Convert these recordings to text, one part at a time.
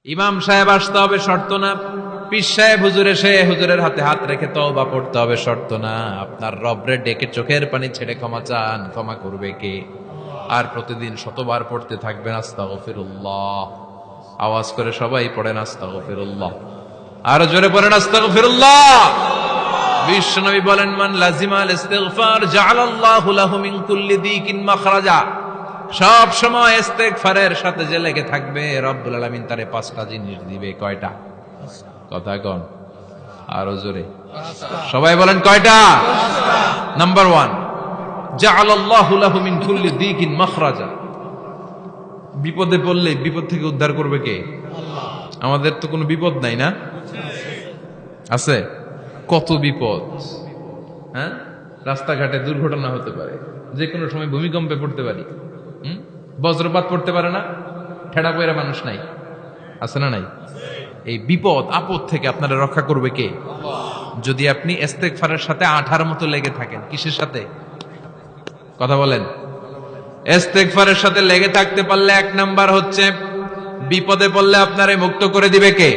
ইমাম সাহেব আসতে হবে শর্ত না, পীর সাহেব হুজুর এসে হুজুরের হাতে হাত রেখে তওবা পড়তে হবে শর্ত না। আপনার রবরে ডেকে চোখের পানি ছেড়ে ক্ষমা চান, ক্ষমা করবে কে? আর প্রতিদিন শতবার পড়তে থাকবেন আস্তাগফিরুল্লাহ। আওয়াজ করে সবাই পড়েন আস্তাগফিরুল্লাহ, আর জোরে পড়েন আস্তাগফিরুল্লাহ। বিশ্বনবী বলেন, মান লাজিমাল ইস্তিগফার জাআলাল্লাহু লাহু মিন কুল্লি দিকিন মাখরাজা। সব সময় ইস্তেগফারের সাথে যে লেগে থাকবে, রব্বুল আলামিন তারে 5টা জিনিস দিবে। কয়টা? কথা কোন আরো জোরে, সবাই বলেন কয়টা? নাম্বার 1, জাআলাল্লাহু লাহু মিন কুল্লি দিকিন মাখরাজা। বিপদে পড়লে বিপদ থেকে উদ্ধার করবে কে? আল্লাহ। আমাদের তো কোনো বিপদ নাই না? আছে। কত বিপদ, হ্যাঁ? রাস্তাঘাটে দুর্ঘটনা হতে পারে, যে কোনো সময় ভূমিকম্পে পড়তে পারি, বজ্রপাত পড়তে পারে না, ঠেড়া পয়রা মানুষ নাই, আছে না নাই? এই বিপদ আপদ থেকে আপনারা রক্ষা করবে কে? যদি আপনি ইস্তেগফারের সাথে আঠার মতো লেগে থাকেন। কিসের সাথে? কথা বলেন। ইস্তেগফারের সাথে লেগে থাকতে পারলে 1 নাম্বার হচ্ছে বিপদে পড়লে আপনারে মুক্ত করে দিবে কে?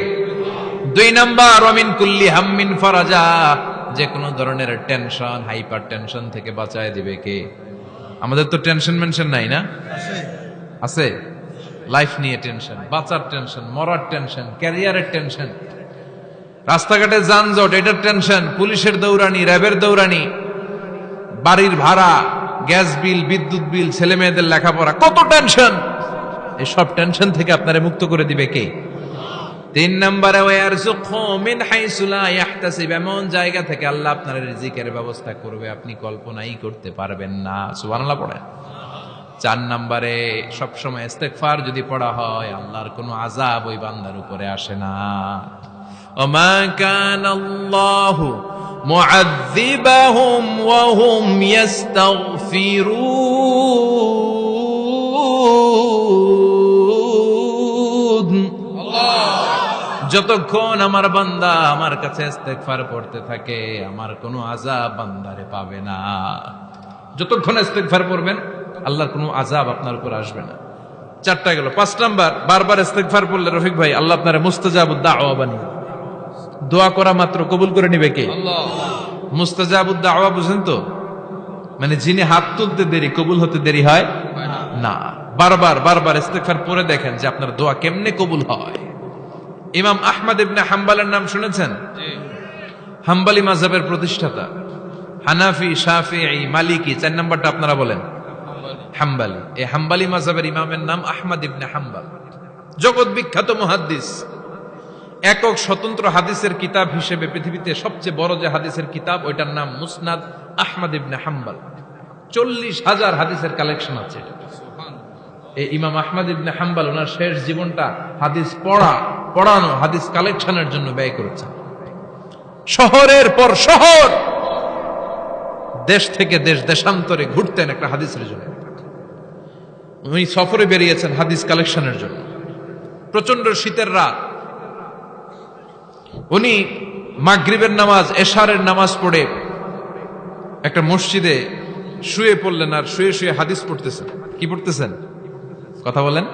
2 নাম্বার ওয়ামিন কুল্লি হাম্মিন ফারাজা, যে কোনো ধরনের টেনশন, হাইপার টেনশন থেকে বাঁচায় দিবে কে? আমাদের তো টেনশন মেনশন নাই না? আছে। লাইফ নিয়ে টেনশন, বাঁচার টেনশন, মরার টেনশন, ক্যারিয়ারের টেনশন, রাস্তাঘাটে যানজট এটার টেনশন, পুলিশের দৌড়ানি, র্যাবের দৌড়ানি, বাড়ির ভাড়া, গ্যাস বিল, বিদ্যুৎ বিল, ছেলে মেয়েদের লেখাপড়া, কত টেনশন। এই সব টেনশন থেকে আপনারে মুক্ত করে দিবে কে? 3 নম্বরে ওয়ারযুকহু মিন হাইসু লা ইয়াহতাসিব, এমন জায়গা থেকে আল্লাহ আপনার রিজিকের ব্যবস্থা করবে আপনি কল্পনাই করতে পারবেন না। সুবহানাল্লাহ পড়েন। 4 নম্বরে সবসময় ইস্তেগফার যদি পড়া হয়, আল্লাহর কোনো আযাব ওই বান্দার উপরে আসে না। ওমা কানাল্লাহু মুআযযিবাহুম ওয়া হুম ইস্তাগফিরুন। যতক্ষণ আমার বান্দা আমার কাছে ইস্তেগফার পড়তে থাকে, আমার কোনো আযাব বান্দারে পাবে না। যতক্ষণ ইস্তেগফার পড়বেন, আল্লাহর কোনো আযাব আপনার উপর আসবে না। 4টা গেল। 5 নাম্বার, বারবার ইস্তেগফার পড়লে রফিক ভাই আল্লাহ আপনারে মুস্তাজাবুদ দাওয়া বানিয়ে, দোয়া করা মাত্র কবুল করে নিবে কে? আল্লাহ। মুস্তাজাবুদ দাওয়া বুঝেন তো? মানে যিনি হাত তুলতে দেরি, কবুল হতে দেরি হয় না। বারবার বারবার ইস্তেগফার পড়ে দেখেন যে আপনার দোয়া কেমনে কবুল হয়। ইমাম আহমদ ইবনে হাম্বলের নাম শুনেছেন? হাম্বলি মাযহাবের প্রতিষ্ঠাতা। হানাফি, শাফিঈ, মালিকি, 4 নাম্বারটা আপনারা বলেন হাম্বলি। এই হাম্বলি মাযহাবের ইমামের নাম আহমদ ইবনে হাম্বল। জগৎ বিখ্যাত মুহাদ্দিস। একক স্বতন্ত্র হাদিসের কিতাব হিসেবে পৃথিবীতে সবচেয়ে বড় যে হাদিসের কিতাব, ওইটার নাম মুসনাদ আহমদ ইবনে হাম্বল। 40,000 হাদিসের কালেকশন আছে। এই ইমাম আহমদ ইবনে হাম্বল ওনার শেষ জীবনটা হাদিস পড়ানো, হাদিস কালেকশনের জন্য ব্যয় করেছেন। শহরের পর শহর, দেশ থেকে দেশ, দেশান্তরে ঘুরতেন একটা হাদিসের জন্য। উনি সফরে বেরিয়েছেন হাদিস কালেকশনের জন্য। প্রচন্ড শীতের রাত, উনি মাগরিবের নামাজ, এশারের নামাজ পড়ে একটা মসজিদে শুয়ে পড়লেন, আর শুয়ে শুয়ে হাদিস পড়তেছেন। কি পড়তেছেন? কথা বলেন।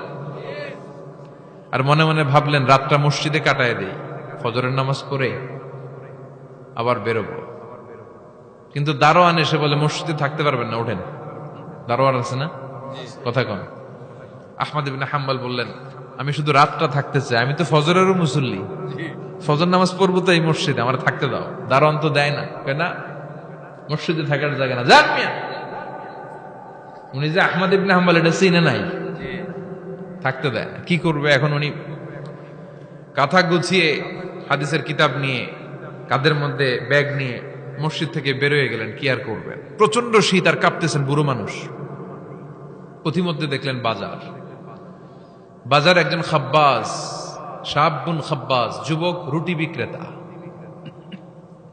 আর মনে মনে ভাবলেন রাতটা মসজিদে কাটায় দেই, ফজরের নামাজ পড়ে আবার বেরোবো। কিন্তু দারোয়ান এসে বলে মসজিদে থাকতে পারবেন না, ওঠেন। দারোয়ান আছে না? কথা কন। আহমদ ইবনে হাম্বল বললেন, আমি শুধু রাতটা থাকতে চাই, আমি তো ফজরেরও মুসল্লি, ফজর নামাজ পড়বো তো এই মসজিদে, আমার থাকতে দাও। দারোয়ান তো দেয় না, কয় না মসজিদে থাকার জায়গা না, যান মিয়া। উনি যে আহমদ ইবনে হাম্বল এটা চিনে নাই, থাকতে দেয় না। কি করবে এখন? উনি কাঁথা গুছিয়ে হাদিসের কিতাব নিয়ে, কাঁধের মধ্যে ব্যাগ নিয়ে মসজিদ থেকে বেরোয় গেলেন। কি আর করবেন, প্রচন্ড শীত, আর কাঁপতেছেন, বুড়ো মানুষ। পথিমধ্যে দেখলেন বাজার একজন খাব্বাজ, শাবুন খাব্বাজ, যুবক রুটি বিক্রেতা।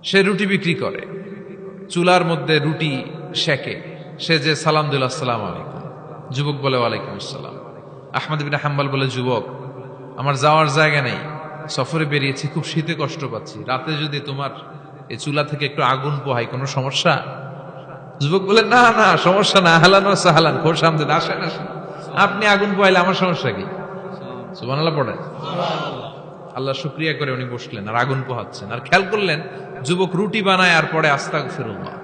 সে রুটি বিক্রি করে, চুলার মধ্যে রুটি সেকে। সে যে সালাম দিল, আসসালামু আলাইকুম, যুবক বলে ওয়ালাইকুম আসসালাম। আহমদ ইবনে হাম্বল বলে, যুবক আমার যাওয়ার জায়গা নেই, সফরে বেরিয়েছি, খুব শীতে কষ্ট পাচ্ছি, রাতে যদি তোমার এই চুলা থেকে একটু আগুন পোহাই কোনো সমস্যা? যুবক বলে, না না সমস্যা না, আহলান ওয়া সাহলান, খোশ আমদেদ, আসেন আসেন, আপনি আগুন পোহাইলে আমার সমস্যা কি? সুবহানাল্লাহ পড়েন। আল্লাহ শুকরিয়া করে উনি বসলেন আর আগুন পোহাচ্ছেন, আর খেয়াল করলেন যুবক রুটি বানায় আর পরে আস্তাগফিরুল্লাহ,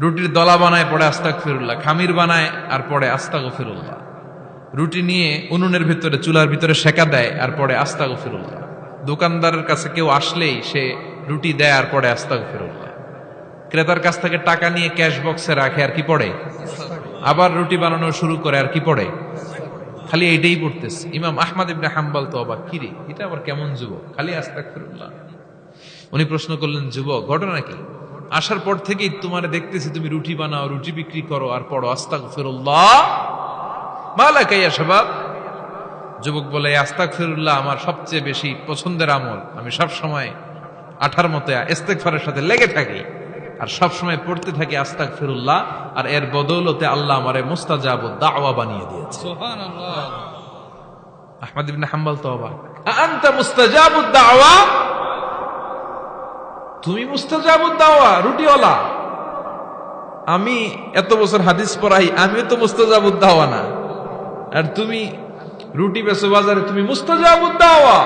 রুটির দলা বানায় পরে আস্তাগফিরুল্লাহ, খামির বানায় আর পরে আস্তাগফিরুল্লাহ, রুটি নিয়ে উনুনের ভিতরে চুলার ভিতরে সেকা দেয় আর পরে আস্তাগফিরুল্লাহ, দোকানদারের কাছে কেউ আসলেই সে রুটি দেয় আর পরে আস্তাগফিরুল্লাহ, ক্রেতার কাছ থেকে টাকা নিয়ে ক্যাশ বক্সে রাখে আর কি পড়ে, আবার রুটি বানানো শুরু করে আর কি পড়ে, খালি এইটাই পড়তেছে। ইমাম আহমদ ইবনে হাম্বল তো অবাক, কিরে এটা আবার কেমন যুবক, খালি আস্তাগফিরুল্লাহ। উনি প্রশ্ন করলেন, যুবক ঘটনা কি? আসার পর থেকেই তোমারে দেখতেছি তুমি রুটি বানাও, রুটি বিক্রি করো আর পড়ো আস্তাগফিরুল্লাহ, মালাকা ইয়া শাবাব। যুবক বলে, আস্তাগফিরুল্লাহ আমার সবচেয়ে বেশি পছন্দের আমল, আমি সব সময় আঠার মতো ইস্তেগফারের সাথে লেগে থাকি আর সব সময় পড়তে থাকি আস্তাগফিরুল্লাহ, আর এর বদৌলতে আল্লাহ আমারে মুস্তাজাবুদ দাওয়া বানিয়ে দিয়েছে। সুবহানাল্লাহ। আহমদ ইবনে হাম্বল তো অবাক, আনতা মুস্তাজাবুদ দাওয়া, তুমি মুস্তাজাবুদ দাওয়া, রুটিওয়ালা। আমি এত বছর হাদিস পড়াই, আমিও তো মুস্তাজাবুদ দাওয়া না, আর তুমি রুটি বেচো বাজারে, তুমি মুস্তাজাবুদ দাওয়া,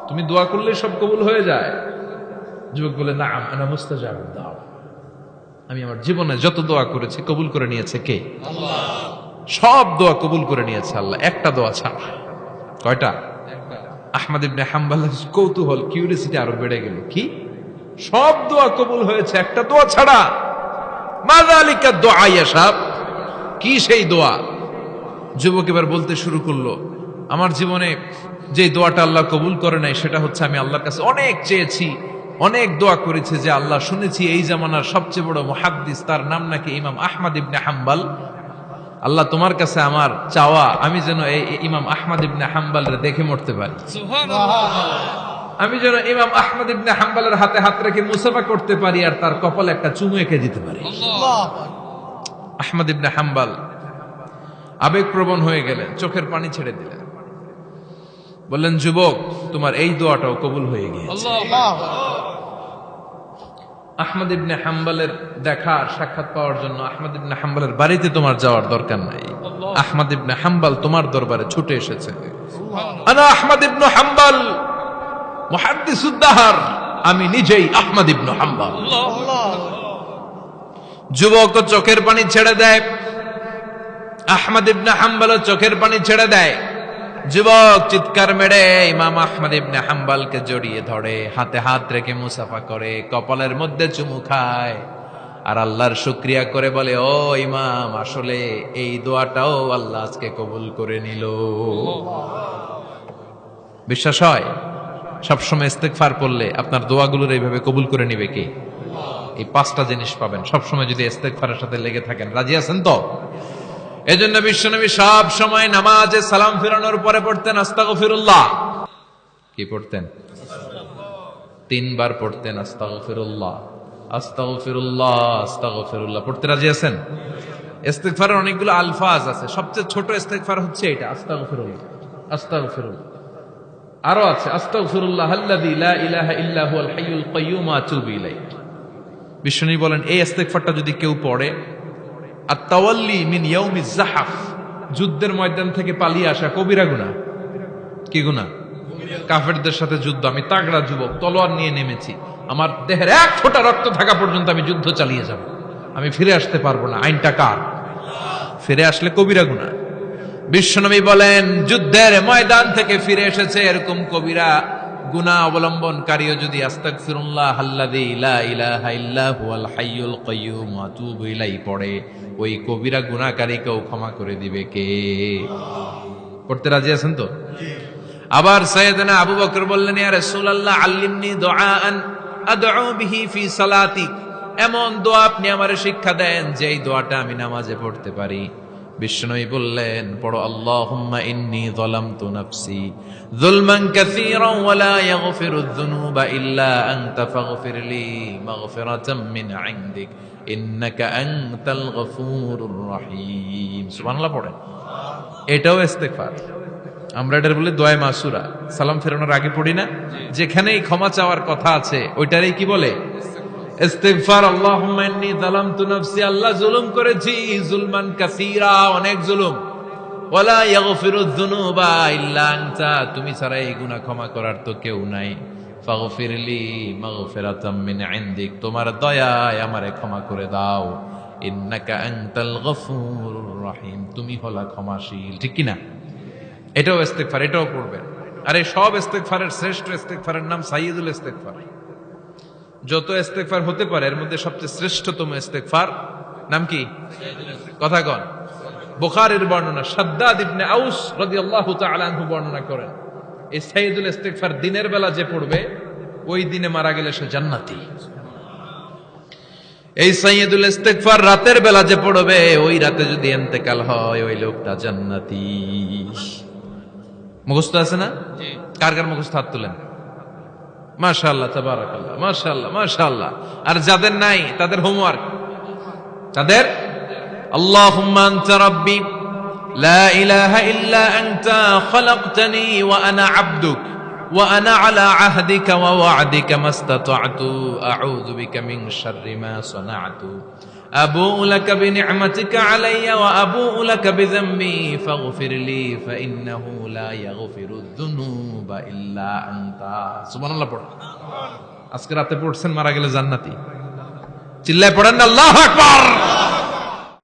তুমি দোয়া করলে সব কবুল হয়ে যায়। যুবক বলে, না আনা মুস্তাজাবুদ দাওয়া, আমি আমার জীবনে যত দোয়া করেছি কবুল করে নিয়েছে কে? আল্লাহ। সব দোয়া কবুল করে নিয়েছে আল্লাহ, একটা দোয়া ছাড়া। কয়টা? আহমদ ইবনে হাম্বলের কৌতূহল, কিউরিয়াসিটি আরো বেড়ে গেল, কি সব দোয়া কবুল হয়েছে একটা দোয়া ছাড়া? মাযালিকা দুআ ইয়া শাব, কি সেই দোয়া? যুবক এবার বলতে শুরু করলো, আমার জীবনে যে দোয়াটা আল্লাহ কবুল করে নাই সেটা হচ্ছে আমি আল্লাহর কাছে অনেক চেয়েছি, অনেক দোয়া করেছে যে আল্লাহ, শুনেছি এই জামানার সবচেয়ে বড় মুহাদ্দিস, তার নাম নাকি ইমাম আহমদ ইবনে হাম্বল। আল্লাহ তোমার কাছে আমার চাওয়া, আমি যেন এই ইমাম আহমদ ইবনে হাম্বলের দেখে মরতে পারি। সুবহানাল্লাহ। আমি যেন ইমাম আহমদ ইবনে হাম্বলের হাতে হাত রেখে মুসাফা করতে পারি আর তার কপালে একটা চুমু এঁকে দিতে পারি। আহমদ ইবনে হাম্বল আবেগপ্রবণ হয়ে গেলেন, চোখের পানি ছেড়ে দিলেন, বললেন, যুবক তোমার এই দোয়াটাও কবুল হয়ে গিয়েছে। আহমদ ইবনে হাম্বলের দেখা সাক্ষাৎ পাওয়ার জন্য আহমদ ইবনে হাম্বলের বাড়িতে তোমার যাওয়ার দরকার নাই, আহমদ ইবনে হাম্বল তোমার দরবারে ছুটে এসেছে। আনা আহমদ ইবনে হাম্বল মুহাদ্দিসুদ দাহর, আমি নিজেই আহমদ ইবনে হাম্বল। যুবক চোখের পানি ছেড়ে দেয়, আহমদ ইবনে হাম্বল চোখের পানি ছেড়ে দেয়। যুবক চিৎকার মেরে ইমাম আহমদ ইবনে হাম্বলকে জড়িয়ে ধরে, হাতে হাত রেখে মুসাফা করে, কপালের মধ্যে চুমু খায় আর আল্লাহর শুকরিয়া করে বলে, ও ইমাম, আসলে এই দোয়াটাও আল্লাহ আজকে কবুল করে নিল। বিশ্বাস হয় সবসময় ইস্তেগফার পড়লে আপনার দোয়াগুলোর এইভাবে কবুল করে নিবে কে? এই পাঁচটা জিনিস পাবেন সবসময় যদি ইস্তেগফারের সাথে লেগে থাকেন। রাজি আছেন তো? এজন্য বিশ্বনবী সব সময় নামাজে সালাম ফিরানোর পরে পড়তেন আস্তাগফিরুল্লাহ। কি পড়তেন? 3 বার পড়তেন আস্তাগফিরুল্লাহ, আস্তাগফিরুল্লাহ, আস্তাগফিরুল্লাহ। পড়তে রাজি আছেন? ইস্তেগফারের অনেকগুলো আলফাজ আছে, সবচেয়ে ছোট ইস্তেগফার হচ্ছে এটা, আস্তাগফিরুল্লাহ, আস্তাগফিরুল্লাহ। আরো আছে, আস্তাগফিরুল্লাহ আল্লাযী লা ইলাহা ইল্লা হুয়াল হাইয়ুল কাইয়্যুম ওয়া আতুবু ইলাইহি। বিশ্বনবী বলেন, এই ইস্তেগফারটা যদি কেউ পড়ে, আত-তাওয়াল্লি মিন ইয়াউমিজ যাহাফ, যুদ্ধের ময়দান থেকে পালিয়ে আসা কবিরা গুনাহ। কি গুনাহ? কাফেরদের সাথে যুদ্ধ, আমি তাগড়া যুবক, তলোয়ার নিয়ে নেমেছি, আমার দেহের এক ফোঁটা রক্ত থাকা পর্যন্ত আমি যুদ্ধ চালিয়ে যাব, আমি ফিরে আসতে পারবো না, আইনটা কার? ফিরে আসলে কবিরা গুনাহ। বিশ্বনবী বলেন, যুদ্ধের ময়দান থেকে ফিরে এসেছে এরকম কবিরা গুনাহ অবলম্বনকারীও যদি আস্তাগফিরুল্লাহ আল্লাযী লা ইলাহা ইল্লা হুয়াল হাইয়ুল কাইয়্যুম ওয়া আতুবু ইলাইহি পড়ে, ওই কবিরা গুনাহকারীকেও ক্ষমা করে দিবে কে? পড়তে রাজি আছেন তো? আবার সাইয়েদনা আবু বকর বললেন, ইয়া রাসূলুল্লাহ আল্লিমনি দুআআন আদউ বিহি ফি সালাতি, এমন দোয়া আপনি আমারে শিক্ষা দেন যে এই দোয়াটা আমি নামাজে পড়তে পারি। বিশ্বনবী বললেন, পড়ো, আল্লাহুম্মা ইন্নী যালামতু নাফসি যুলমান কাসীরান ওয়া লা ইয়াগফিরুয যুনুবা ইল্লা আনতা ফাগফিরলি মাগফিরাতাম মিন ইনদিক ইন্নাকা আনতাল গফুরুর রহিম। সুবহানাল্লাহ পড়েন। এটাও ইস্তেগফার। আমরা এটার বলে দোয়া মাসুরা, সালাম ফেরানোর আগে পড়ি না? যেখানেই ক্ষমা চাওয়ার কথা আছে ওইটারই কি বলে? ইস্তিগফার। আল্লাহুম্মা ইন্নী যালামতু নাফসি, আল্লাহ জুলুম করেছি, জুলমান কাসীরা, অনেক জুলুম। ওয়ালা ইয়াগফিরুয যুনুবা ইল্লা আনতা, তুমি ছাড়া এই গুনাহ ক্ষমা করার তো কেউ নাই। ফাগফিরলি মাগফিরাতাম মিন ইনদিক, তোমার দয়ায় আমারে ক্ষমা করে দাও। ইন্নাকা আনতাল গফুরুর রহিম, তুমি হলা ক্ষমাশীল। ঠিক কি না? এটাও ইস্তেগফার, এটাও পড়বেন। আর এই সব ইস্তেগফারের শ্রেষ্ঠ ইস্তেগফারের নাম সাইয়্যিদুল ইস্তেগফার। যত ইস্তেগফার হতে পারে এর মধ্যে সবচেয়ে শ্রেষ্ঠতম ইস্তেগফার নাম কি? কথা কন। বুখারীর বর্ণনা, শাদ্দাদ ইবনে আউস রাদিয়াল্লাহু তাআলা আনহু বর্ণনা করেন, এই সাইয়্যিদুল ইস্তেগফার দিনের বেলা যে পড়বে ওই দিনে মারা গেলে সে জান্নাতি। এই সাইয়্যিদুল ইস্তেগফার রাতের বেলা যে পড়বে ওই রাতে যদি ইন্তেকাল হয় ওই লোকটা জান্নাতি। মুখস্থ আছে না? জি। কার কার মুখস্থ হাত তুলেন? মাশাআল্লাহ, তাবারাকাল্লাহ, মাশাআল্লাহ, মাশাআল্লাহ। আর যাদের নাই তাদের হোমওয়ার্ক, তাদের আল্লাহুম্মা আনতা রাব্বি লা ইলাহা ইল্লা আনতা খালাকতানি ওয়া আনা আবদুক ওয়া আনা আলা আহদিকা ওয়া ওয়া'দিকা মাস্তাতা'তু আউযু বিকা মিন শাররি মা সানা'তু আবুউ লাকা বিনি'মাতিকা আলাইয়া ওয়া আবুউ লাকা বিযামবি ফাগফিরলি ফাইন্নাহু লা ইয়াগফিরুয যুনুবা ইল্লা আনতা। সুবহানাল্লাহ পড়ুন। আজকে রাতে পড়ছেন, মারা গেলে জান্নাতি। চিল্লায় পড়েন না আল্লাহু আকবার।